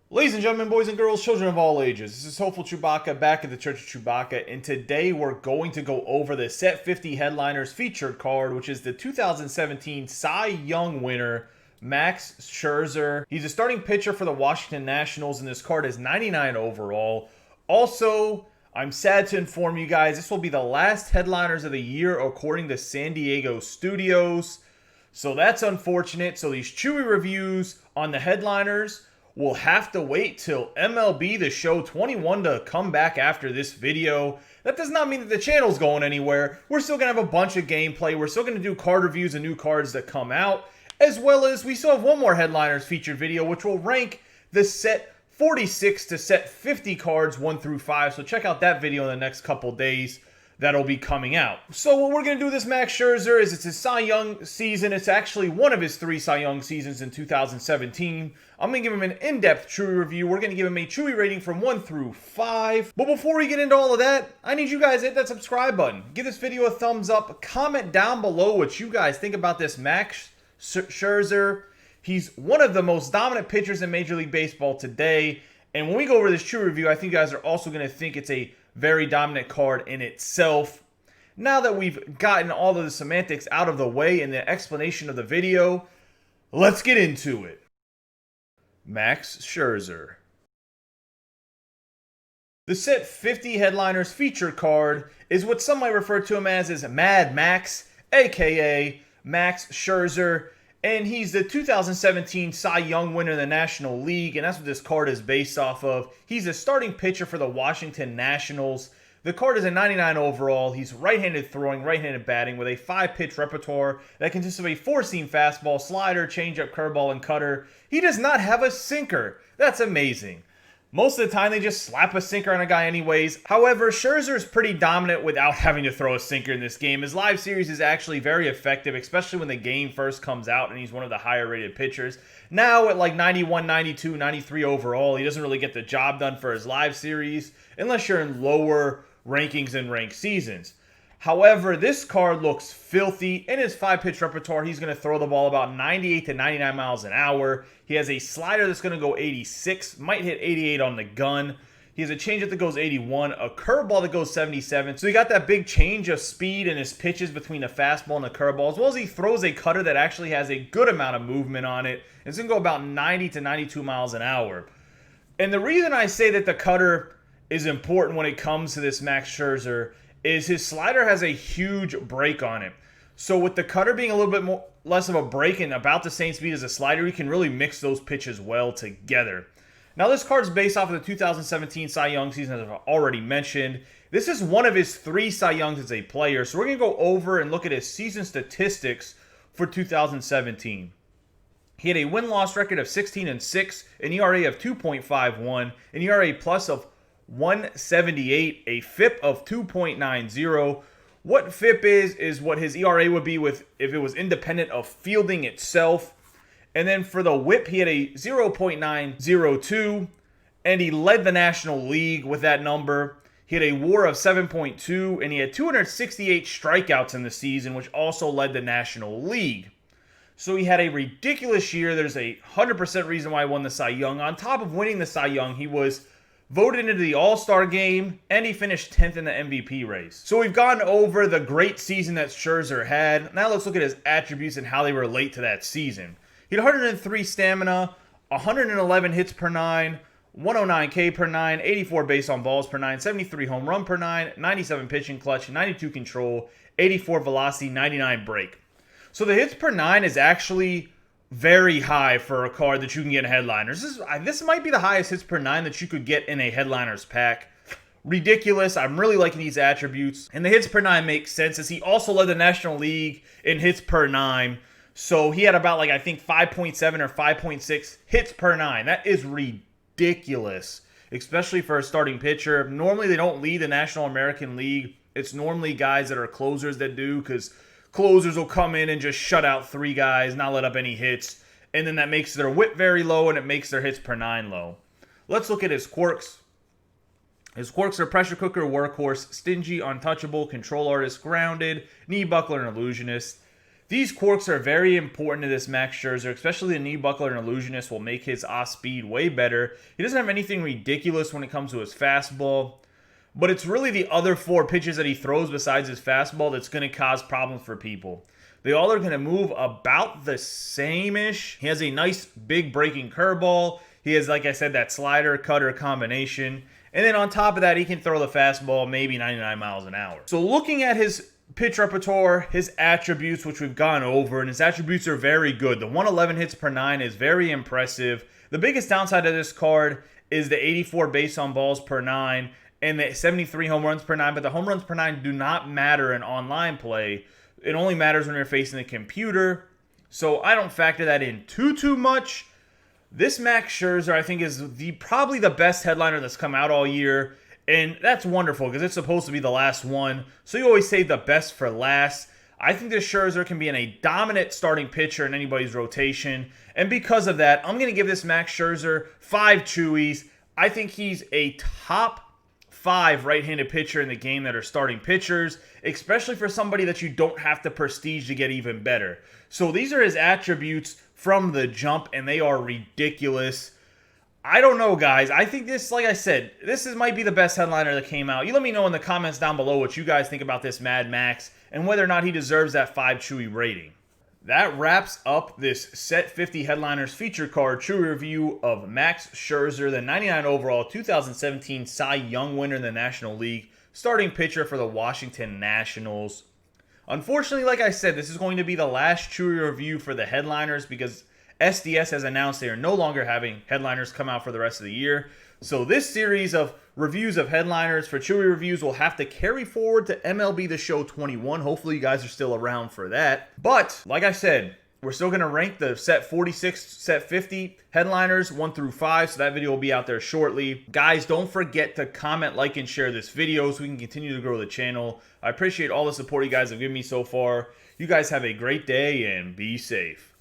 Ladies and gentlemen, boys and girls, children of all ages, this is Hopeful Chewbacca back at the Church of Chewbacca, and today we're going to go over the Set 50 Headliners featured card, which is the 2017 Cy Young winner, Max Scherzer. He's a starting pitcher for the Washington Nationals, and this card is 99 overall. Also, I'm sad to inform you guys, this will be the last Headliners of the year according to San Diego Studios. So that's unfortunate. So these Chewie reviews on the Headliners, we'll have to wait till MLB The Show 21 to come back after this video. That does not mean that the channel's going anywhere. We're still going to have a bunch of gameplay. We're still going to do card reviews and new cards that come out. As well as we still have one more Headliners featured video, which will rank the set 46 to set 50 cards 1 through 5. So check out that video in the next couple days. That'll be coming out. So what we're going to do with this Max Scherzer is it's his Cy Young season. It's actually one of his 3 Cy Young seasons in 2017. I'm going to give him an in-depth Chewie review. We're going to give him a Chewie rating from 1 through 5. But before we get into all of that, I need you guys to hit that subscribe button. Give this video a thumbs up. Comment down below what you guys think about this Max Scherzer. He's one of the most dominant pitchers in Major League Baseball today. And when we go over this Chewie review, I think you guys are also going to think it's a very dominant card in itself. Now that we've gotten all of the semantics out of the way and the explanation of the video, let's get into it. Max Scherzer. The set 50 Headliners feature card is what some might refer to him as Mad Max, aka Max Scherzer, and he's the 2017 Cy Young winner in the National League, and that's what this card is based off of. He's a starting pitcher for the Washington Nationals. The card is a 99 overall. He's right-handed throwing, right-handed batting with a 5-pitch repertoire that consists of a 4-seam fastball, slider, changeup, curveball, and cutter. He does not have a sinker. That's amazing. Most of the time, they just slap a sinker on a guy anyways. However, Scherzer is pretty dominant without having to throw a sinker in this game. His live series is actually very effective, especially when the game first comes out and he's one of the higher rated pitchers. Now at like 91, 92, 93 overall, he doesn't really get the job done for his live series unless you're in lower rankings and ranked seasons. However, this card looks filthy. In his 5-pitch repertoire, he's going to throw the ball about 98 to 99 miles an hour. He has a slider that's going to go 86, might hit 88 on the gun. He has a changeup that goes 81, a curveball that goes 77. So he got that big change of speed in his pitches between the fastball and the curveball, as well as he throws a cutter that actually has a good amount of movement on it. It's going to go about 90 to 92 miles an hour. And the reason I say that the cutter is important when it comes to this Max Scherzer is his slider has a huge break on it. So with the cutter being a little bit less of a break and about the same speed as the slider, you can really mix those pitches well together. Now this card's based off of the 2017 Cy Young season, as I've already mentioned. This is one of his 3 Cy Youngs as a player, so we're going to go over and look at his season statistics for 2017. He had a win-loss record of 16-6, an ERA of 2.51, an ERA plus of 178, a FIP of 2.90. What FIP is what his ERA would be with if it was independent of fielding itself. And then for the WHIP, he had a 0.902, and he led the National League with that number. He had a WAR of 7.2, and he had 268 strikeouts in the season, which also led the National League. So he had a ridiculous year. There's a 100% reason why he won the Cy Young. On top of winning the Cy Young, he was voted into the All-Star game, and he finished 10th in the MVP race. So we've gone over the great season that Scherzer had. Now let's look at his attributes and how they relate to that season. He had 103 stamina, 111 hits per 9, 109 K per 9, 84 base on balls per 9, 73 home run per 9, 97 pitching clutch, 92 control, 84 velocity, 99 break. So the hits per 9 is actually very high for a card that you can get in Headliners. This might be the highest hits per 9 that you could get in a Headliners pack. Ridiculous. I'm really liking these attributes. And the hits per 9 makes sense as he also led the National League in hits per 9. So he had about I think 5.7 or 5.6 hits per 9. That is ridiculous, especially for a starting pitcher. Normally they don't lead the National American League. It's normally guys that are closers that do, because closers will come in and just shut out 3 guys, not let up any hits, and then that makes their WHIP very low and it makes their hits per 9 low. Let's look at his quirks. His quirks are pressure cooker, workhorse, stingy, untouchable, control artist, grounded, knee buckler, and illusionist. These quirks are very important to this Max Scherzer, especially the knee buckler and illusionist will make his off speed way better. He doesn't have anything ridiculous when it comes to his fastball, but it's really the other 4 pitches that he throws besides his fastball that's going to cause problems for people. They all are going to move about the same-ish. He has a nice big breaking curveball. He has, like I said, that slider cutter combination. And then on top of that, he can throw the fastball maybe 99 miles an hour. So looking at his pitch repertoire, his attributes, which we've gone over, and his attributes are very good. The 111 hits per 9 is very impressive. The biggest downside of this card is the 84 base on balls per 9 and the 73 home runs per 9, but the home runs per 9 do not matter in online play. It only matters when you're facing the computer, so I don't factor that in too much. This Max Scherzer, I think, is probably the best headliner that's come out all year. And that's wonderful because it's supposed to be the last one. So you always save the best for last. I think this Scherzer can be a dominant starting pitcher in anybody's rotation. And because of that, I'm going to give this Max Scherzer 5 Chewies. I think he's a top 5 right-handed pitcher in the game that are starting pitchers, especially for somebody that you don't have to prestige to get even better. So these are his attributes from the jump, and they are ridiculous. I don't know, guys. I think this, like I said, might be the best headliner that came out. You let me know in the comments down below what you guys think about this Mad Max and whether or not he deserves that 5 Chewy rating. That wraps up this Set 50 Headliners feature card Chewy review of Max Scherzer, the 99 overall 2017 Cy Young winner in the National League, starting pitcher for the Washington Nationals. Unfortunately, like I said, this is going to be the last Chewy review for the headliners because SDS has announced they are no longer having headliners come out for the rest of the year. So this series of reviews of headliners for Chewy Reviews will have to carry forward to MLB The Show 21. Hopefully you guys are still around for that. But, like I said, we're still going to rank the Set 46, Set 50 headliners 1 through 5. So that video will be out there shortly. Guys, don't forget to comment, like, and share this video so we can continue to grow the channel. I appreciate all the support you guys have given me so far. You guys have a great day and be safe.